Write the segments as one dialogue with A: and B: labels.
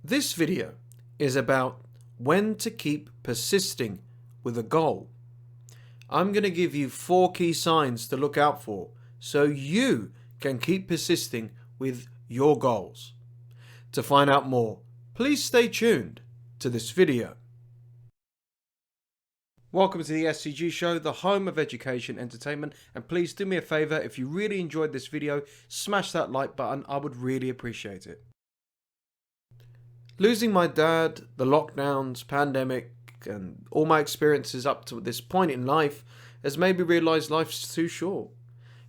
A: This video is about when to keep persisting with a goal. I'm going to give you 4 key signs to look out for so you can keep persisting with your goals. To find out more, please stay tuned to this video. Welcome to the SCG Show, the home of education entertainment, and please do me a favor, if you really enjoyed this video, smash that like button. I would really appreciate it. Losing my dad, the lockdowns, pandemic, and all my experiences up to this point in life has made me realise life's too short.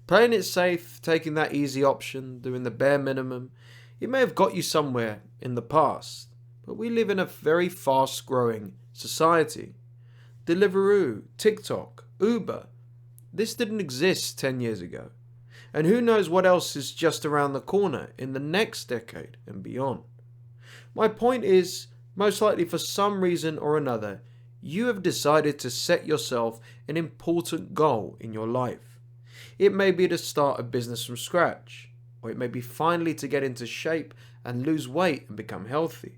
A: Playing it safe, taking that easy option, doing the bare minimum, it may have got you somewhere in the past, but we live in a very fast growing society. Deliveroo, TikTok, Uber, this didn't exist 10 years ago. And who knows what else is just around the corner in the next decade and beyond. My point is, most likely for some reason or another, you have decided to set yourself an important goal in your life. It may be to start a business from scratch, or it may be finally to get into shape and lose weight and become healthy.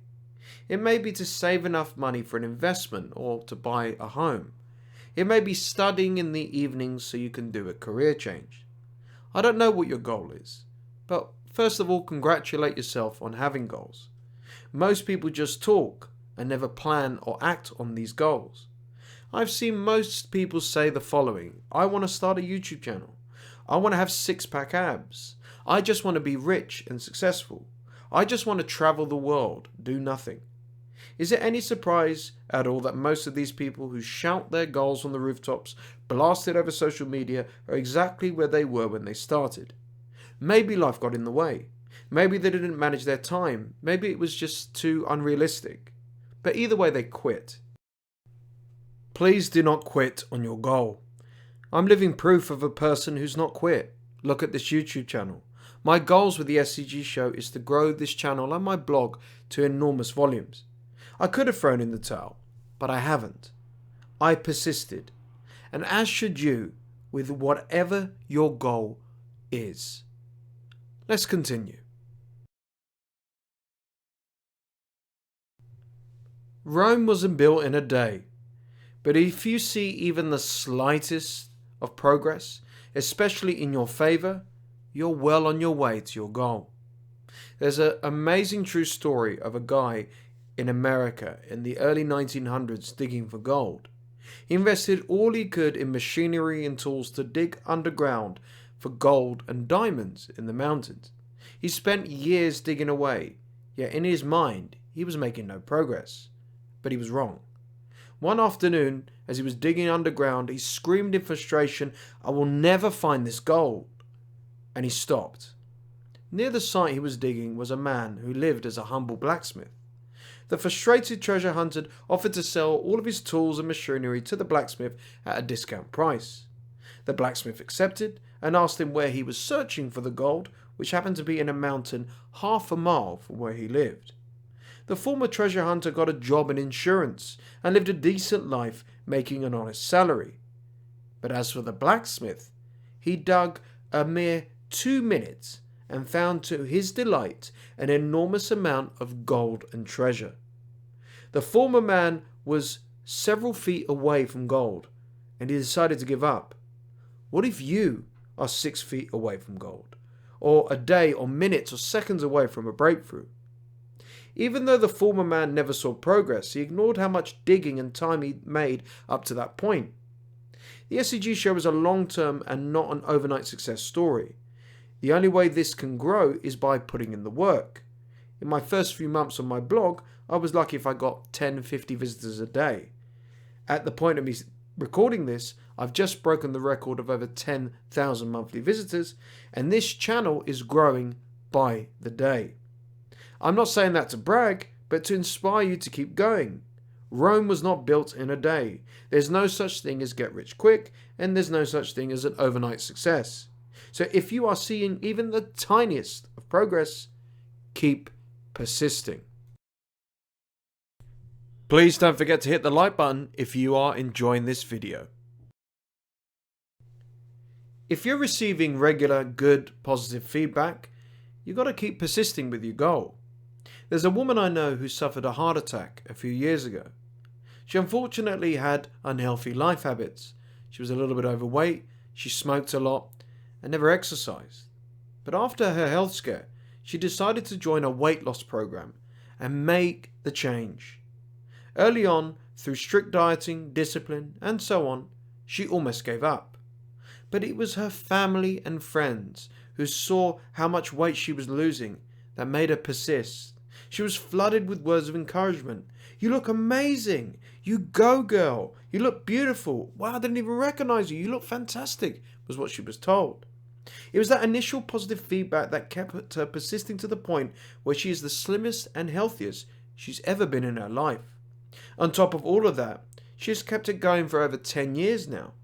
A: It may be to save enough money for an investment or to buy a home. It may be studying in the evenings so you can do a career change. I don't know what your goal is, but first of all, congratulate yourself on having goals. Most people just talk and never plan or act on these goals. I've seen most people say the following: I want to start a YouTube channel. I want to have 6-pack abs. I just want to be rich and successful. I just want to travel the world, do nothing. Is it any surprise at all that most of these people who shout their goals on the rooftops, blasted over social media, are exactly where they were when they started? Maybe life got in the way. Maybe they didn't manage their time. Maybe it was just too unrealistic. But either way, they quit. Please do not quit on your goal. I'm living proof of a person who's not quit. Look at this YouTube channel. My goals with the SCG Show is to grow this channel and my blog to enormous volumes. I could have thrown in the towel, but I haven't. I persisted. And as should you with whatever your goal is. Let's continue. Rome wasn't built in a day, but if you see even the slightest of progress, especially in your favor, you're well on your way to your goal. There's an amazing true story of a guy in America in the early 1900s digging for gold. He invested all he could in machinery and tools to dig underground for gold and diamonds in the mountains. He spent years digging away, yet in his mind he was making no progress. But he was wrong. One afternoon, as he was digging underground, he screamed in frustration, "I will never find this gold." And he stopped. Near the site he was digging was a man who lived as a humble blacksmith. The frustrated treasure hunter offered to sell all of his tools and machinery to the blacksmith at a discount price. The blacksmith accepted and asked him where he was searching for the gold, which happened to be in a mountain half a mile from where he lived. The former treasure hunter got a job in insurance and lived a decent life, making an honest salary. But as for the blacksmith, he dug a mere 2 minutes and found to his delight an enormous amount of gold and treasure. The former man was several feet away from gold, and he decided to give up. What if you are 6 feet away from gold, or a day or minutes or seconds away from a breakthrough? Even though the former man never saw progress, he ignored how much digging and time he'd made up to that point. The SCG Show is a long-term and not an overnight success story. The only way this can grow is by putting in the work. In my first few months on my blog, I was lucky if I got 10-50 visitors a day. At the point of me recording this, I've just broken the record of over 10,000 monthly visitors, and this channel is growing by the day. I'm not saying that to brag, but to inspire you to keep going. Rome was not built in a day. There's no such thing as get rich quick, and there's no such thing as an overnight success. So if you are seeing even the tiniest of progress, keep persisting. Please don't forget to hit the like button if you are enjoying this video. If you're receiving regular, good, positive feedback, you've got to keep persisting with your goal. There's a woman I know who suffered a heart attack a few years ago. She unfortunately had unhealthy life habits. She was a little bit overweight, she smoked a lot, and never exercised. But after her health scare, she decided to join a weight loss program and make the change. Early on, through strict dieting, discipline, and so on, she almost gave up. But it was her family and friends who saw how much weight she was losing that made her persist. She was flooded with words of encouragement. "You look amazing. You go, girl. You look beautiful. Wow, I didn't even recognize you. You look fantastic," was what she was told. It was that initial positive feedback that kept her persisting to the point where she is the slimmest and healthiest she's ever been in her life. On top of all of that, she has kept it going for over 10 years now.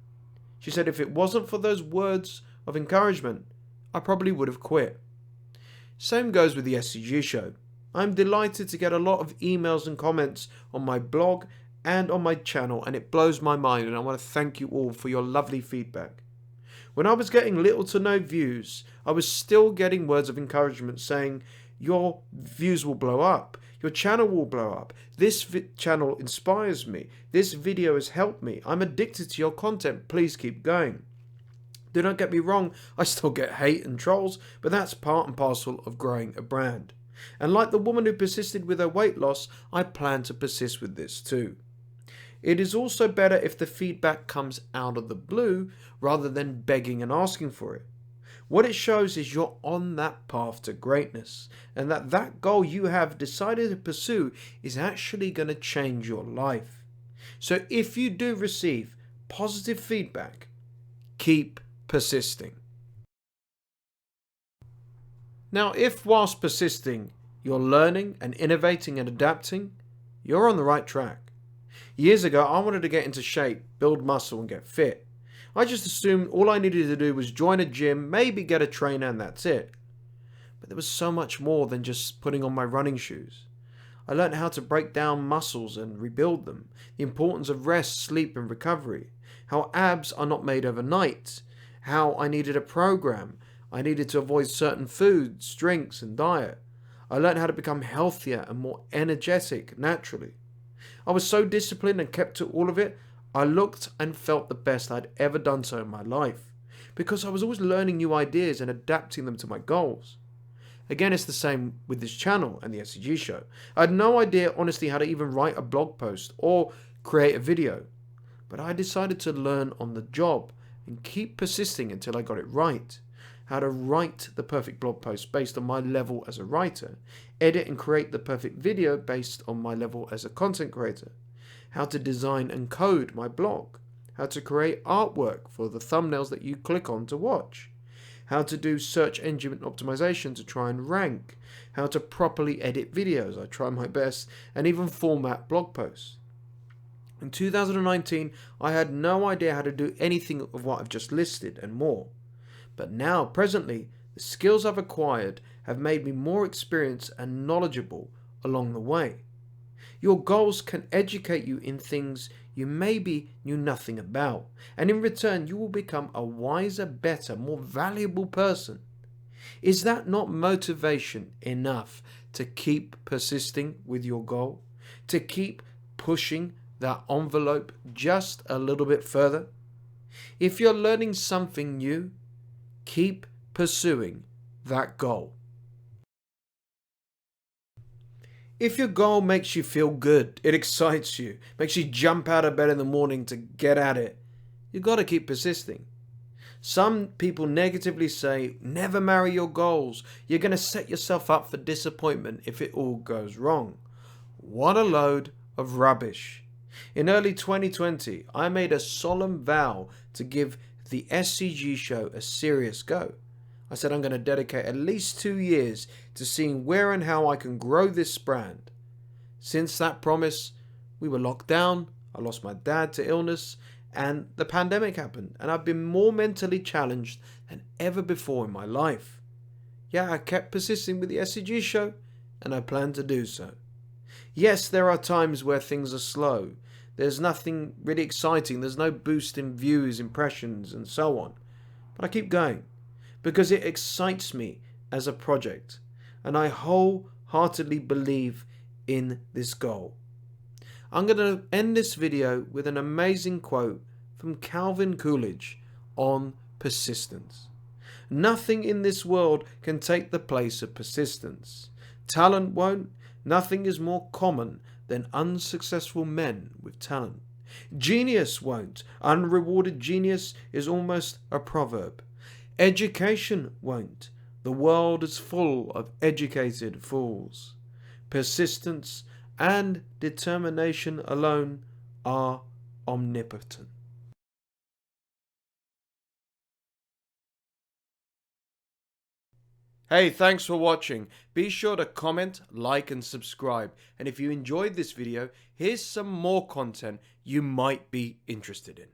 A: She said, "If it wasn't for those words of encouragement, I probably would have quit." Same goes with the SCG show. I'm delighted to get a lot of emails and comments on my blog and on my channel, and it blows my mind, and I want to thank you all for your lovely feedback. When I was getting little to no views, I was still getting words of encouragement saying, "Your views will blow up. Your channel will blow up. This channel inspires me. This video has helped me. I'm addicted to your content. Please keep going." Do not get me wrong, I still get hate and trolls, but that's part and parcel of growing a brand. And like the woman who persisted with her weight loss, I plan to persist with this too. It is also better if the feedback comes out of the blue rather than begging and asking for it. What it shows is you're on that path to greatness, and that goal you have decided to pursue is actually going to change your life. So if you do receive positive feedback, keep persisting. Now, if whilst persisting, you're learning and innovating and adapting, you're on the right track. Years ago, I wanted to get into shape, build muscle, and get fit. I just assumed all I needed to do was join a gym, maybe get a trainer, and that's it. But there was so much more than just putting on my running shoes. I learned how to break down muscles and rebuild them, the importance of rest, sleep, and recovery, how abs are not made overnight, how I needed a program, I needed to avoid certain foods, drinks, and diet. I learned how to become healthier and more energetic naturally. I was so disciplined and kept to all of it, I looked and felt the best I'd ever done so in my life, because I was always learning new ideas and adapting them to my goals. Again, it's the same with this channel and the SCG show. I had no idea, honestly, how to even write a blog post or create a video, but I decided to learn on the job and keep persisting until I got it right. How to write the perfect blog post based on my level as a writer, edit and create the perfect video based on my level as a content creator, how to design and code my blog, how to create artwork for the thumbnails that you click on to watch, how to do search engine optimization to try and rank, how to properly edit videos, I try my best, and even format blog posts. In 2019, I had no idea how to do anything of what I've just listed and more. But now, presently, the skills I've acquired have made me more experienced and knowledgeable along the way. Your goals can educate you in things you maybe knew nothing about, and in return you will become a wiser, better, more valuable person. Is that not motivation enough to keep persisting with your goal? To keep pushing that envelope just a little bit further? If you're learning something new, keep pursuing that goal. If your goal makes you feel good, it excites you, makes you jump out of bed in the morning to get at it, you've got to keep persisting. Some people negatively say, never marry your goals. You're going to set yourself up for disappointment if it all goes wrong. What a load of rubbish. In early 2020, I made a solemn vow to give the SCG show a serious go. I said I'm going to dedicate at least 2 years to seeing where and how I can grow this brand. Since that promise, we were locked down, I lost my dad to illness, and the pandemic happened, and I've been more mentally challenged than ever before in my life. Yeah, I kept persisting with the SCG show, and I plan to do so. Yes, there are times where things are slow. There's nothing really exciting, there's no boost in views, impressions, and so on. But I keep going, because it excites me as a project, and I wholeheartedly wholeheartedly believe in this goal. I'm going to end this video with an amazing quote from Calvin Coolidge on persistence. Nothing in this world can take the place of persistence. Talent won't. Nothing is more common than unsuccessful men with talent. Genius won't. Unrewarded genius is almost a proverb. Education won't. The world is full of educated fools. Persistence and determination alone are omnipotent. Hey, thanks for watching. Be sure to comment, like and subscribe. And if you enjoyed this video, here's some more content you might be interested in.